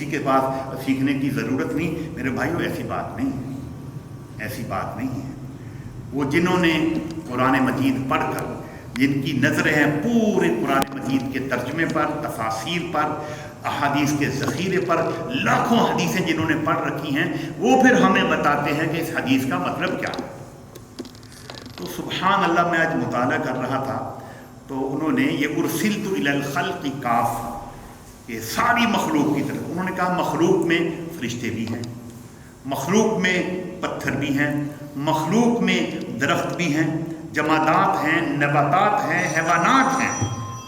کسی کے پاس سیکھنے کی ضرورت نہیں۔ میرے بھائیوں ایسی بات نہیں ہے، ایسی بات نہیں ہے۔ وہ جنہوں نے قرآن مجید پڑھ کر، جن کی نظریں ہیں پورے قرآن مجید کے ترجمے پر، تفاسیر پر، احادیث کے ذخیرے پر، لاکھوں حدیثیں جنہوں نے پڑھ رکھی ہیں، وہ پھر ہمیں بتاتے ہیں کہ اس حدیث کا مطلب کیا ہے۔ تو سبحان اللہ، میں آج مطالعہ کر رہا تھا تو انہوں نے یہ ارسلت الی الخلق کافہ، یہ ساری مخلوق کی طرف، انہوں نے کہا مخلوق میں فرشتے بھی ہیں، مخلوق میں پتھر بھی ہیں، مخلوق میں درخت بھی ہیں، جمادات ہیں، نباتات ہیں، حیوانات ہیں،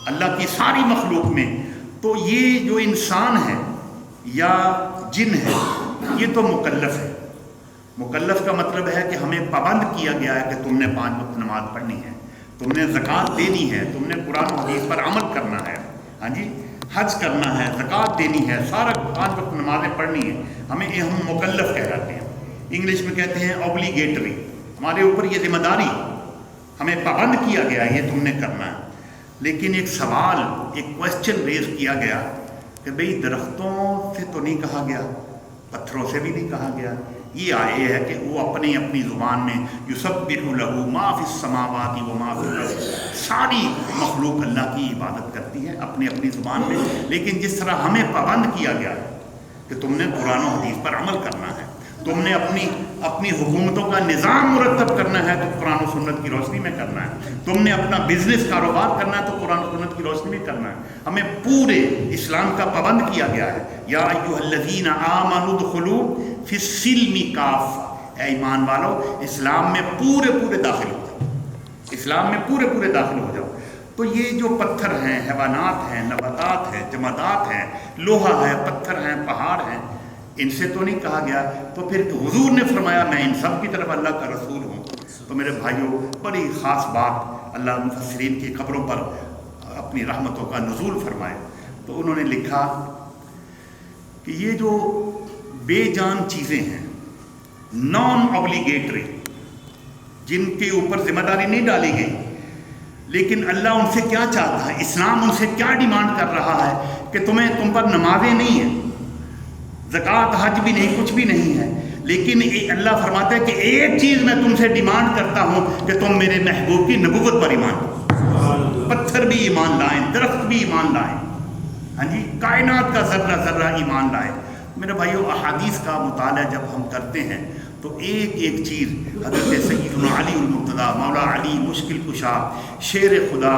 اللہ کی ساری مخلوق میں۔ تو یہ جو انسان ہے یا جن ہے یہ تو مکلف ہے۔ مکلف کا مطلب ہے کہ ہمیں پابند کیا گیا ہے کہ تم نے 5 وقت نماز پڑھنی ہے، تم نے زکوٰۃ دینی ہے، تم نے قرآن و حدیث پر عمل کرنا ہے، ہاں جی، حج کرنا ہے، زکوٰۃ دینی ہے، سارا 5 وقت نمازیں پڑھنی ہے، ہم مکلف کہلاتے ہیں۔ انگلش میں کہتے ہیں اوبلیگیٹری، ہمارے اوپر یہ ذمہ داری، ہمیں پابند کیا گیا ہے، یہ تم نے کرنا ہے۔ لیکن ایک سوال، ایک کوشچن ریز کیا گیا کہ بھئی درختوں سے تو نہیں کہا گیا، پتھروں سے بھی نہیں کہا گیا، یہ آئے ہے کہ وہ اپنی اپنی زبان میں یسبح لہ ما فی السماوات و ما فی الارض، ساری مخلوق اللہ کی عبادت کرتی ہے اپنی اپنی زبان میں۔ لیکن جس طرح ہمیں پابند کیا گیا ہے کہ تم نے قرآن و حدیث پر عمل کرنا ہے، تم نے اپنی حکومتوں کا نظام مرتب کرنا ہے تو قرآن و سنت کی روشنی میں کرنا ہے، تم نے اپنا بزنس کاروبار کرنا ہے تو قرآن و سنت کی روشنی میں کرنا ہے۔ ہمیں پورے اسلام کا پابند کیا گیا ہے۔ یا ایھا الذین آمنوا ادخلوا فی السلم کافہ، اے ایمان والو اسلام میں پورے داخل ہو جاؤ، اسلام میں پورے داخل ہو جاؤ۔ تو یہ جو پتھر ہیں، حیوانات ہیں، نباتات ہیں، جمادات ہیں، لوہا ہے، پتھر ہیں، پہاڑ ہیں، ان سے تو نہیں کہا گیا۔ تو پھر حضور نے فرمایا میں ان سب کی طرف اللہ کا رسول ہوں۔ تو میرے بھائیوں، بڑی خاص بات، اللہ مفسرین کی قبروں پر اپنی رحمتوں کا نزول فرمائے۔ تو انہوں نے لکھا کہ یہ جو بے جان چیزیں ہیں، نان اوبلیگیٹری، جن کے اوپر ذمہ داری نہیں ڈالی گئی، لیکن اللہ ان سے کیا چاہتا ہے، اسلام ان سے کیا ڈیمانڈ کر رہا ہے کہ تم پر نمازیں نہیں ہیں، زکوٰۃ، حج بھی نہیں، کچھ بھی نہیں ہے، لیکن اللہ فرماتا ہے کہ ایک چیز میں تم سے ڈیمانڈ کرتا ہوں کہ تم میرے محبوب کی نبوت پر ایمان لاؤ۔ پتھر بھی ایمان لائیں، درخت بھی ایمان لائیں، ہاں جی، کائنات کا ذرہ ایمان لائے۔ میرے بھائیو، احادیث کا مطالعہ جب ہم کرتے ہیں تو ایک چیز حضرت سیدنا علی المرتضیٰ، مولا علی مشکل کشا، شیر خدا